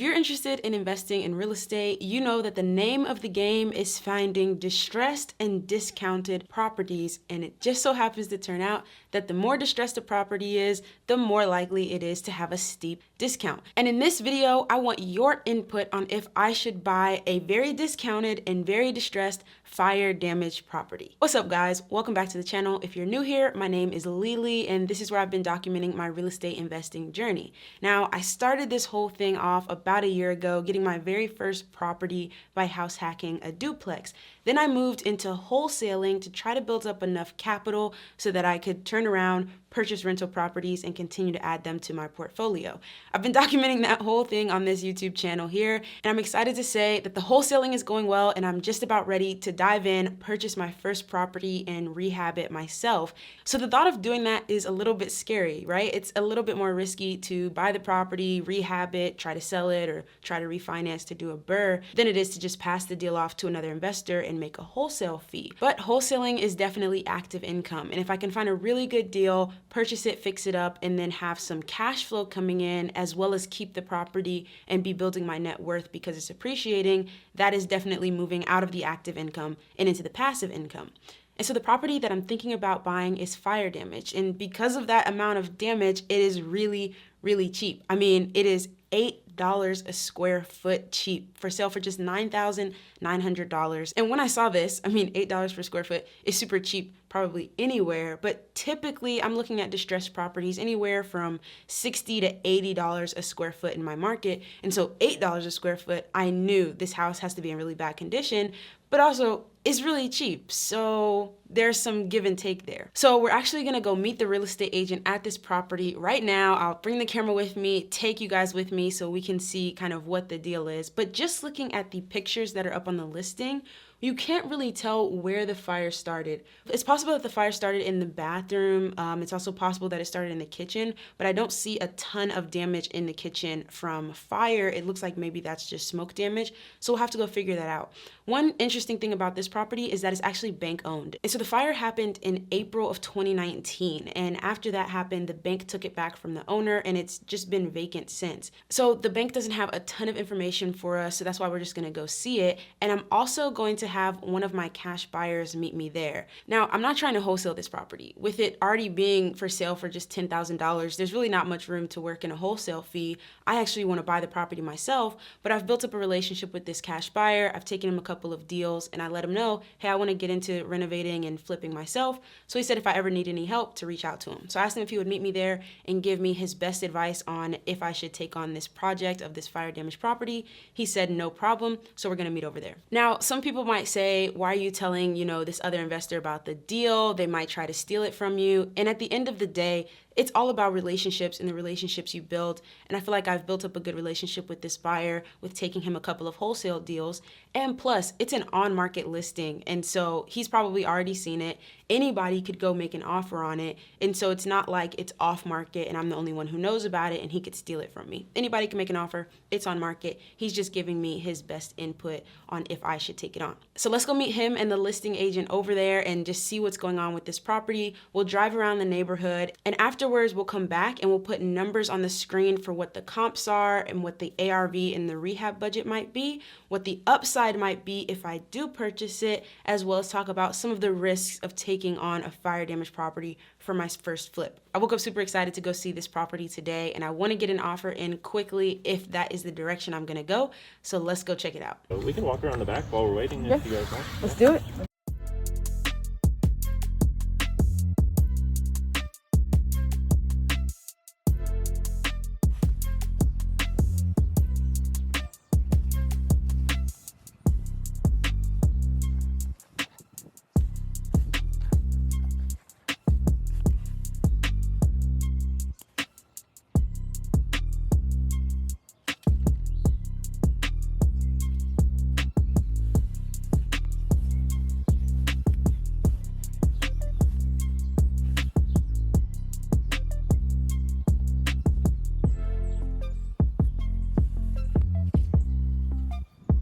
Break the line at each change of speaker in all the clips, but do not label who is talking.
you're interested in investing in real estate, you know that the name of the game is finding distressed and discounted properties, and it just so happens to turn out that the more distressed a property is, the more likely it is to have a steep discount. And in this video, I want your input on if I should buy a very discounted and very distressed fire damaged property. What's up, guys? Welcome back to the channel. If you're new here, my name is Lili, and this is where I've been documenting my real estate investing journey. Now, I started this whole thing off about a year ago, getting my very first property by house hacking a duplex. Then I moved into wholesaling to try to build up enough capital so that I could turn around, purchase rental properties, and continue to add them to my portfolio. I've been documenting that whole thing on this YouTube channel here, and I'm excited to say that the wholesaling is going well, and I'm just about ready to dive in, purchase my first property, and rehab it myself. So the thought of doing that is a little bit scary, right? It's a little bit more risky to buy the property, rehab it, try to sell it, or try to refinance to do a BRRRR than it is to just pass the deal off to another investor and make a wholesale fee. But wholesaling is definitely active income, and if I can find a really good deal, purchase it, fix it up, and then have some cash flow coming in, as well as keep the property and be building my net worth because it's appreciating, that is definitely moving out of the active income and into the passive income. And so the property that I'm thinking about buying is fire damage. And because of that amount of damage, it is really, really cheap. I mean, it is $8 a square foot cheap, for sale for just $9,900. And when I saw this, I mean, $8 per square foot is super cheap probably anywhere, but typically I'm looking at distressed properties anywhere from $60 to $80 a square foot in my market. And so $8 a square foot, I knew this house has to be in really bad condition, but also is really cheap. So there's some give and take there. So we're actually gonna go meet the real estate agent at this property right now. I'll bring the camera with me, take you guys with me so we can see kind of what the deal is. But just looking at the pictures that are up on the listing, you can't really tell where the fire started. It's possible that the fire started in the bathroom. It's also possible that it started in the kitchen, but I don't see a ton of damage in the kitchen from fire. It looks like maybe that's just smoke damage. So we'll have to go figure that out. One interesting thing about this property is that it's actually bank owned. And so the fire happened in April of 2019. And after that happened, the bank took it back from the owner, and it's just been vacant since. So the bank doesn't have a ton of information for us. So that's why we're just gonna go see it. And I'm also going to have one of my cash buyers meet me there. Now, I'm not trying to wholesale this property. With it already being for sale for just $10,000, there's really not much room to work in a wholesale fee. I actually want to buy the property myself, but I've built up a relationship with this cash buyer. I've taken him a couple of deals, and I let him know, hey, I want to get into renovating and flipping myself. So he said if I ever need any help to reach out to him. So I asked him if he would meet me there and give me his best advice on if I should take on this project of this fire damaged property. He said no problem, so we're going to meet over there. Now, some people might say, why are you telling, this other investor about the deal? They might try to steal it from you. And at the end of the day, it's all about relationships and the relationships you build. And I feel like I've built up a good relationship with this buyer with taking him a couple of wholesale deals. And plus, it's an on-market listing. And so he's probably already seen it. Anybody could go make an offer on it. And so it's not like it's off market and I'm the only one who knows about it and he could steal it from me. Anybody can make an offer. It's on market. He's just giving me his best input on if I should take it on. So let's go meet him and the listing agent over there and just see what's going on with this property. We'll drive around the neighborhood, and afterwards we'll come back and we'll put numbers on the screen for what the comps are and what the ARV and the rehab budget might be, what the upside might be if I do purchase it, as well as talk about some of the risks of taking on a fire damaged property for my first flip. I woke up super excited to go see this property today, and I want to get an offer in quickly if that is the direction I'm gonna go. So let's go check it out.
We can walk around the back while we're waiting if you guys want.
Let's do it.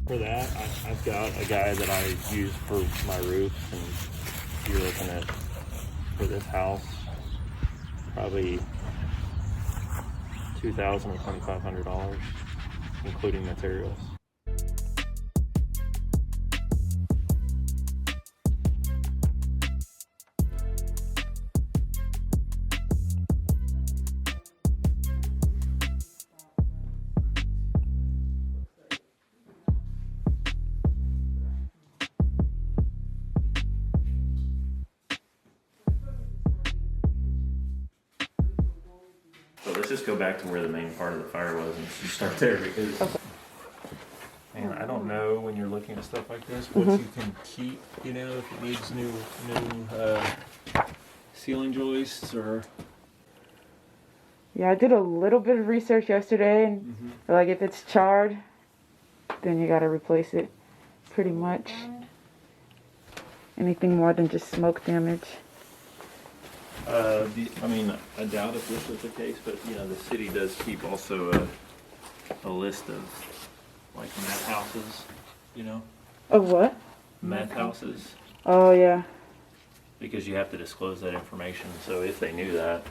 For that, I've got a guy that I use for my roofs, and you're looking at, for this house, probably $2,000 or $2,500. including materials. So let's just go back to where the main part of the fire was and just start there because, man, I don't know when you're looking at stuff like this what you can keep, you know, if it needs new ceiling joists or.
Yeah, I did a little bit of research yesterday, and like if it's charred, then you gotta replace it, pretty much. Anything more than just smoke damage.
I mean, I doubt if this was the case, but you know, the city does keep also a list of like meth houses, you know.
Of what?
Meth houses,
Oh yeah.
because you have to disclose that information. So if they knew that.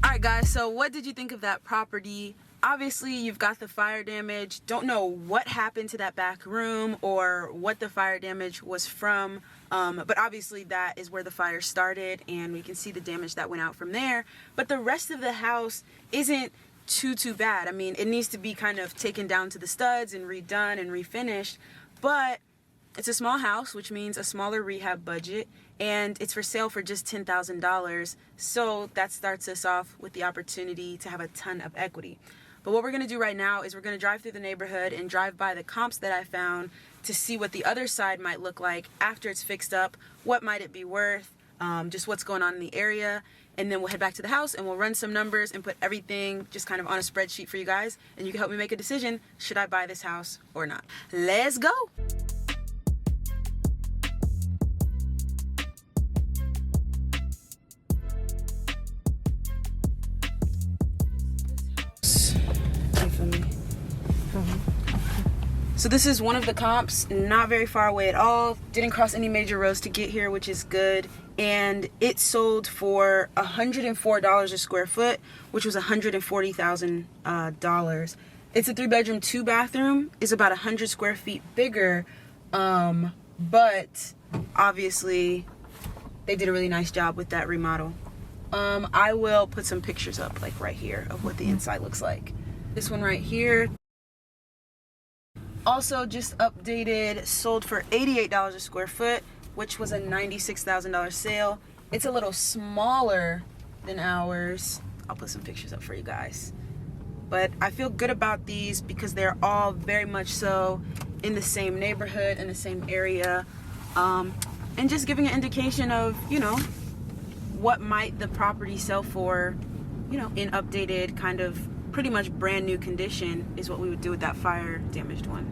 Alright guys, so what did you think of that property? Obviously you've got the fire damage. Don't know what happened to that back room or what the fire damage was from, but obviously that is where the fire started and we can see the damage that went out from there. But the rest of the house isn't too bad. I mean, it needs to be kind of taken down to the studs and redone and refinished, but it's a small house, which means a smaller rehab budget, and it's for sale for just $10,000. So that starts us off with the opportunity to have a ton of equity. But what we're gonna do right now is we're gonna drive through the neighborhood and drive by the comps that I found to see what the other side might look like after it's fixed up, what might it be worth, just what's going on in the area, and then we'll head back to the house and we'll run some numbers and put everything just kind of on a spreadsheet for you guys, and you can help me make a decision, should I buy this house or not? Let's go! So this is one of the comps, not very far away at all. Didn't cross any major roads to get here, which is good. And it sold for $104 a square foot, which was $140,000. It's a 3-bedroom, 2-bathroom. It's about 100 square feet bigger, but obviously they did a really nice job with that remodel. I will put some pictures up, like right here, of what the inside looks like. This one right here. Also just updated, sold for $88 a square foot, which was a $96,000 sale. It's a little smaller than ours. I'll put some pictures up for you guys. But I feel good about these because they're all very much so in the same neighborhood, in the same area. And just giving an indication of, you know, what might the property sell for, you know, in updated kind of pretty much brand new condition is what we would do with that fire damaged one.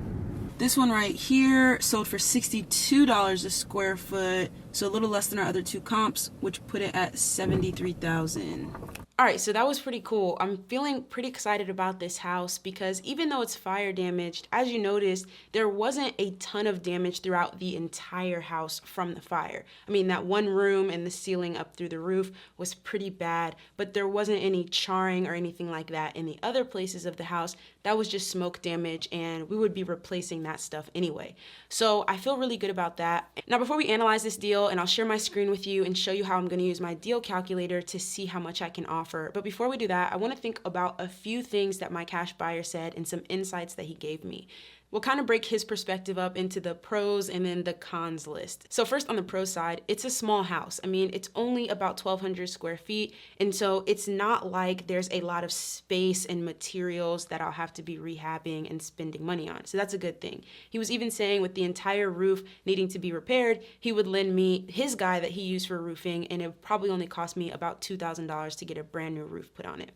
This one right here sold for $62 a square foot, so a little less than our other two comps, which put it at $73,000. All right, so that was pretty cool. I'm feeling pretty excited about this house because even though it's fire damaged, as you noticed, there wasn't a ton of damage throughout the entire house from the fire. I mean, that one room and the ceiling up through the roof was pretty bad, but there wasn't any charring or anything like that in the other places of the house. That was just smoke damage, and we would be replacing that stuff anyway. So I feel really good about that. Now, before we analyze this deal, and I'll share my screen with you and show you how I'm gonna use my deal calculator to see how much I can offer. But before we do that, I wanna think about a few things that my cash buyer said and some insights that he gave me. We'll kind of break his perspective up into the pros and then the cons list. So first on the pro side, it's a small house. I mean, it's only about 1,200 square feet. And so it's not like there's a lot of space and materials that I'll have to be rehabbing and spending money on. So that's a good thing. He was even saying with the entire roof needing to be repaired, he would lend me his guy that he used for roofing, and it would probably only cost me about $2,000 to get a brand new roof put on it.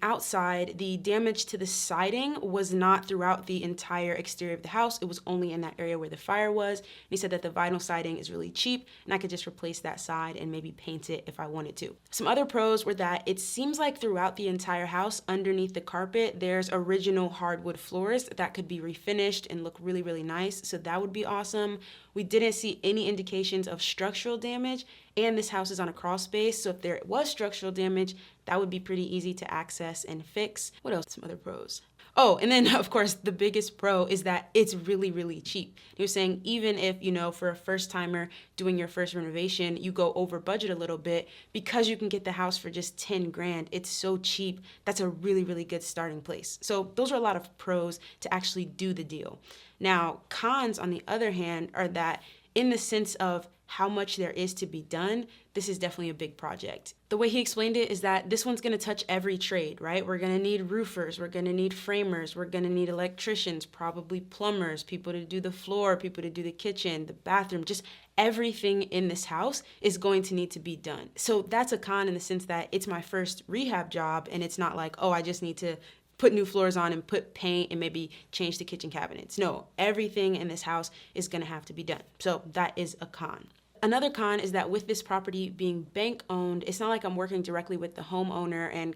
outside, the damage to the siding was not throughout the entire exterior of the house. It was only in that area where the fire was. And he said that the vinyl siding is really cheap and I could just replace that side and maybe paint it if I wanted to. Some other pros were that it seems like throughout the entire house, underneath the carpet, there's original hardwood floors that could be refinished and look really, really nice. So that would be awesome. We didn't see any indications of structural damage, and this house is on a crawl space, so if there was structural damage, that would be pretty easy to access and fix. What else? Some other pros. Oh, and then of course, the biggest pro is that it's really, really cheap. He was saying even if, for a first timer doing your first renovation, you go over budget a little bit, because you can get the house for just 10 grand, it's so cheap. That's a really, really good starting place. So those are a lot of pros to actually do the deal. Now, cons, on the other hand, are that in the sense of how much there is to be done, this is definitely a big project. The way he explained it is that this one's gonna touch every trade, right? We're gonna need roofers, we're gonna need framers, we're gonna need electricians, probably plumbers, people to do the floor, people to do the kitchen, the bathroom, just everything in this house is going to need to be done. So that's a con in the sense that it's my first rehab job, and it's not like, oh, I just need to put new floors on and put paint and maybe change the kitchen cabinets. No, everything in this house is gonna have to be done. So that is a con. Another con is that with this property being bank owned, it's not like I'm working directly with the homeowner and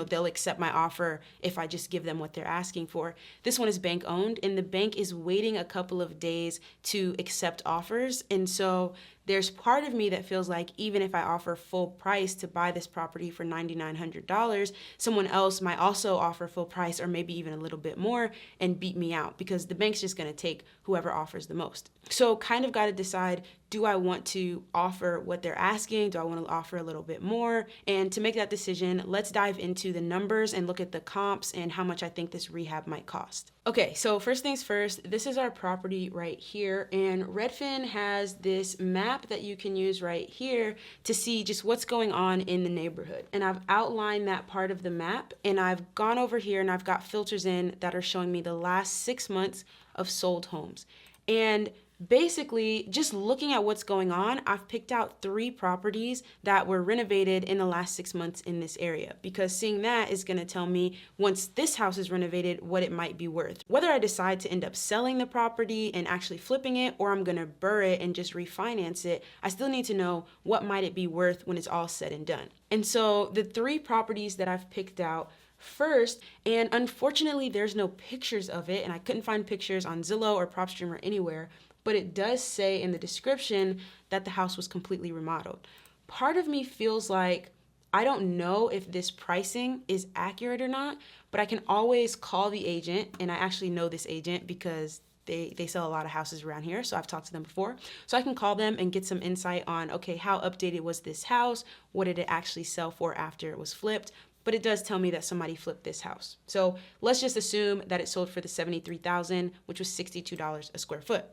they'll accept my offer if I just give them what they're asking for. This one is bank owned, and the bank is waiting a couple of days to accept offers. And so there's part of me that feels like even if I offer full price to buy this property for $9,900, someone else might also offer full price or maybe even a little bit more and beat me out, because the bank's just gonna take whoever offers the most. So kind of gotta decide, do I want to offer what they're asking? Do I want to offer a little bit more? And to make that decision, let's dive into the numbers and look at the comps and how much I think this rehab might cost. Okay, so first things first, this is our property right here, and Redfin has this map that you can use right here to see just what's going on in the neighborhood. And I've outlined that part of the map, and I've gone over here and I've got filters in that are showing me the last 6 months of sold homes. And basically, just looking at what's going on, I've picked out 3 properties that were renovated in the last 6 months in this area, because seeing that is going to tell me, once this house is renovated, what it might be worth. Whether I decide to end up selling the property and actually flipping it, or I'm going to BRRRR it and just refinance it, I still need to know what might it be worth when it's all said and done. And so the 3 properties that I've picked out first, and unfortunately there's no pictures of it, and I couldn't find pictures on Zillow or Propstream or anywhere, but it does say in the description that the house was completely remodeled. Part of me feels like I don't know if this pricing is accurate or not, but I can always call the agent, and I actually know this agent because they sell a lot of houses around here, so I've talked to them before. So I can call them and get some insight on, okay, how updated was this house? What did it actually sell for after it was flipped? But it does tell me that somebody flipped this house. So let's just assume that it sold for the $73,000, which was $62 a square foot.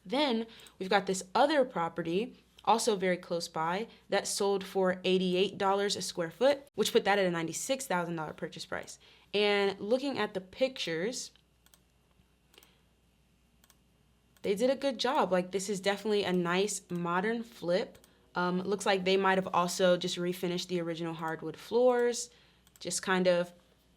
Then we've got this other property, also very close by, that sold for $88 a square foot, which put that at a $96,000 purchase price. And looking at the pictures, they did a good job. Like, this is definitely a nice modern flip. Looks like they might have also just refinished the original hardwood floors, just kind of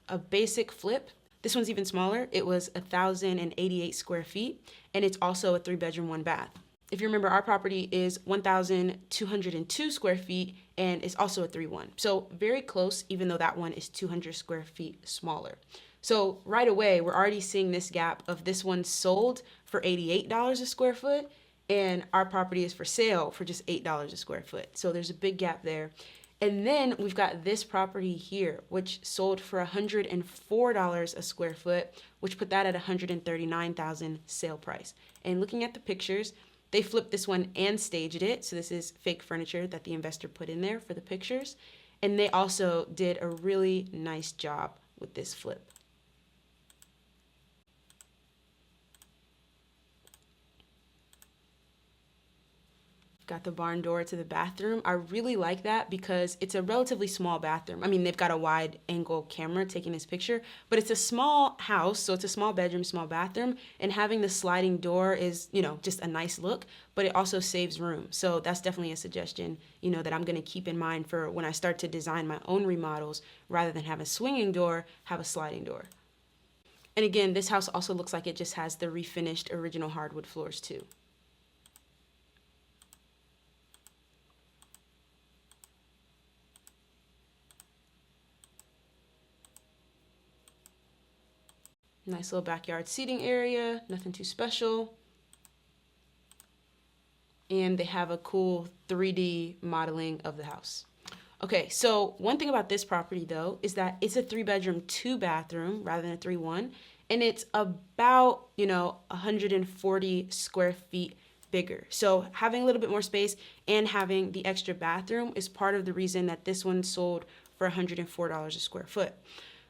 a basic flip. This one's even smaller. It was 1,088 square feet, and it's also a 3-bedroom, 1 bath. If you remember, our property is 1,202 square feet, and it's also a 3-1. So very close, even though that one is 200 square feet smaller. So right away, we're already seeing this gap of this one sold for $88 a square foot, and our property is for sale for just $8 a square foot. So there's a big gap there. And then we've got this property here, which sold for $104 a square foot, which put that at $139,000 sale price. And looking at the pictures, they flipped this one and staged it. So this is fake furniture that the investor put in there for the pictures. And they also did a really nice job with this flip. Got the barn door to the bathroom. I really like that because it's a relatively small bathroom. I mean, they've got a wide angle camera taking this picture, but it's a small house, so it's a small bedroom, small bathroom, and having the sliding door is, just a nice look, but it also saves room. So that's definitely a suggestion, that I'm gonna keep in mind for when I start to design my own remodels. Rather than have a swinging door, have a sliding door. And again, this house also looks like it just has the refinished original hardwood floors too. Nice little backyard seating area, nothing too special. And they have a cool 3D modeling of the house. Okay, so one thing about this property though is that it's a 3-bedroom, 2-bathroom rather than a 3-1, and it's about, 140 square feet bigger. So having a little bit more space and having the extra bathroom is part of the reason that this one sold for $104 a square foot.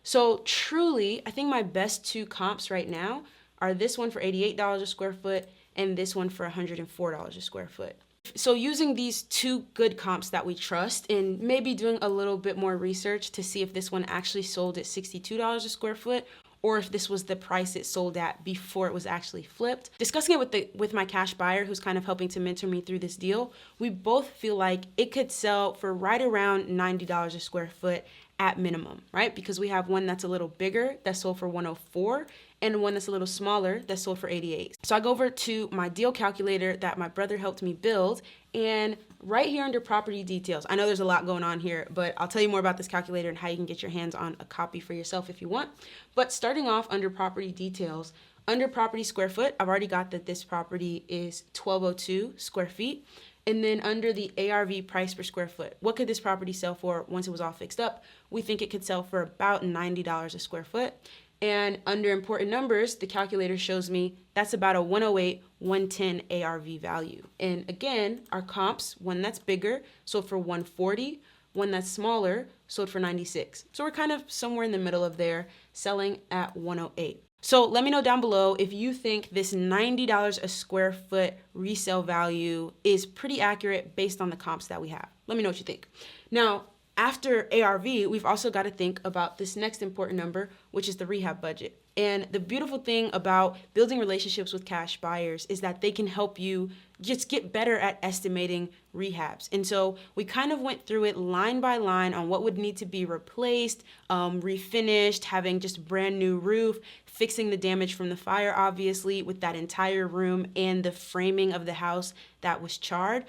So truly, I think my best 2 comps right now are this one for $88 a square foot and this one for $104 a square foot. So using these 2 good comps that we trust and maybe doing a little bit more research to see if this one actually sold at $62 a square foot or if this was the price it sold at before it was actually flipped. Discussing it with my cash buyer who's kind of helping to mentor me through this deal, we both feel like it could sell for right around $90 a square foot at minimum, right? Because we have one that's a little bigger that sold for $104 and one that's a little smaller that sold for $88. So I go over to my deal calculator that my brother helped me build, and right here under property details, I know there's a lot going on here, but I'll tell you more about this calculator and how you can get your hands on a copy for yourself if you want. But starting off under property details, under property square foot, I've already got that this property is 1202 square feet. And then under the ARV price per square foot, what could this property sell for once it was all fixed up? We think it could sell for about $90 a square foot. And under important numbers, the calculator shows me that's about a 108, 110 ARV value. And again, our comps, one that's bigger, sold for 140, one that's smaller, sold for 96. So we're kind of somewhere in the middle of there, selling at 108. So let me know down below if you think this $90 a square foot resale value is pretty accurate based on the comps that we have. Let me know what you think. Now, after ARV, we've also got to think about this next important number, which is the rehab budget. And the beautiful thing about building relationships with cash buyers is that they can help you just get better at estimating rehabs. And so we kind of went through it line by line on what would need to be replaced, refinished, having just brand new roof, fixing the damage from the fire, obviously, with that entire room and the framing of the house that was charred.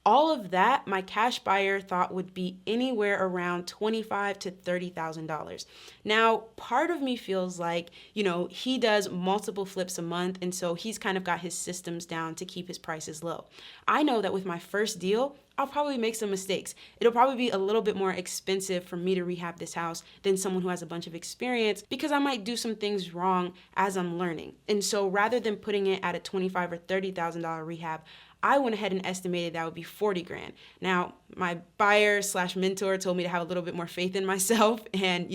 All of that, my cash buyer thought would be anywhere around $25,000 to $30,000. Now, part of me feels like, he does multiple flips a month, and so he's kind of got his systems down to keep his prices low. I know that with my first deal, I'll probably make some mistakes. It'll probably be a little bit more expensive for me to rehab this house than someone who has a bunch of experience because I might do some things wrong as I'm learning. And so rather than putting it at a $25,000 or $30,000 rehab, I went ahead and estimated that would be 40 grand. Now, my buyer / mentor told me to have a little bit more faith in myself and,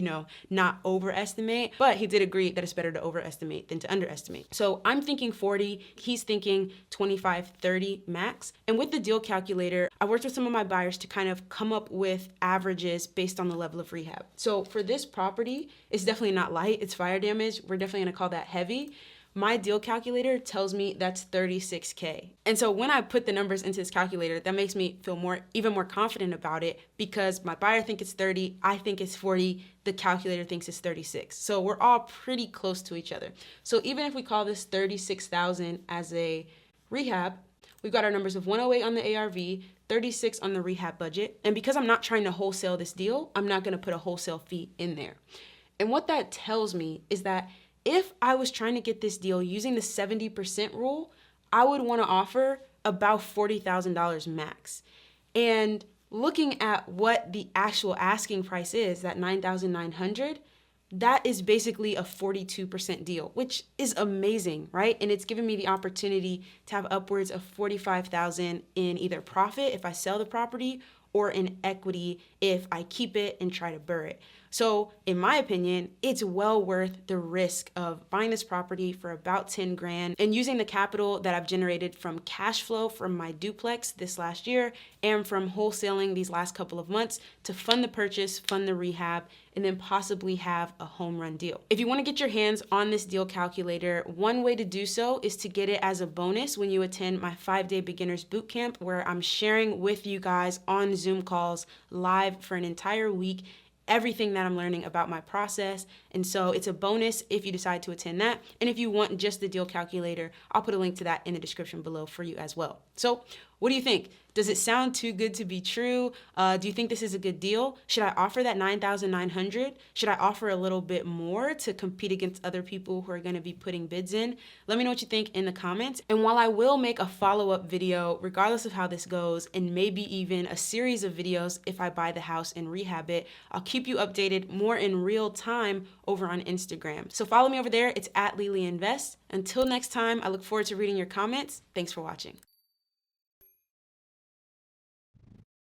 not overestimate, but he did agree that it's better to overestimate than to underestimate. So I'm thinking 40, he's thinking 25, 30 max. And with the deal calculator, I worked with some of my buyers to kind of come up with averages based on the level of rehab. So for this property, it's definitely not light, it's fire damage. We're definitely gonna call that heavy. My deal calculator tells me that's $36K. And so when I put the numbers into this calculator, that makes me feel even more confident about it because my buyer thinks it's 30, I think it's 40, the calculator thinks it's 36. So we're all pretty close to each other. So even if we call this 36,000 as a rehab, we've got our numbers of 108 on the ARV, 36 on the rehab budget. And because I'm not trying to wholesale this deal, I'm not gonna put a wholesale fee in there. And what that tells me is that if I was trying to get this deal using the 70% rule, I would want to offer about $40,000 max. And looking at what the actual asking price is, that $9,900, that is basically a 42% deal, which is amazing, right? And it's given me the opportunity to have upwards of $45,000 in either profit if I sell the property or in equity if I keep it and try to BRRRR it. So in my opinion, it's well worth the risk of buying this property for about 10 grand and using the capital that I've generated from cash flow from my duplex this last year and from wholesaling these last couple of months to fund the purchase, fund the rehab, and then possibly have a home run deal. If you want to get your hands on this deal calculator, one way to do so is to get it as a bonus when you attend my 5-day beginners bootcamp, where I'm sharing with you guys on Zoom calls live for an entire week everything that I'm learning about my process. And so it's a bonus if you decide to attend that. And if you want just the deal calculator, I'll put a link to that in the description below for you as well. So what do you think? Does it sound too good to be true? Do you think this is a good deal? Should I offer that $9,900? Should I offer a little bit more to compete against other people who are going to be putting bids in? Let me know what you think in the comments. And while I will make a follow-up video, regardless of how this goes, and maybe even a series of videos if I buy the house and rehab it, I'll keep you updated more in real time over on Instagram. So follow me over there. It's @Lili Invest. Until next time, I look forward to reading your comments. Thanks for watching.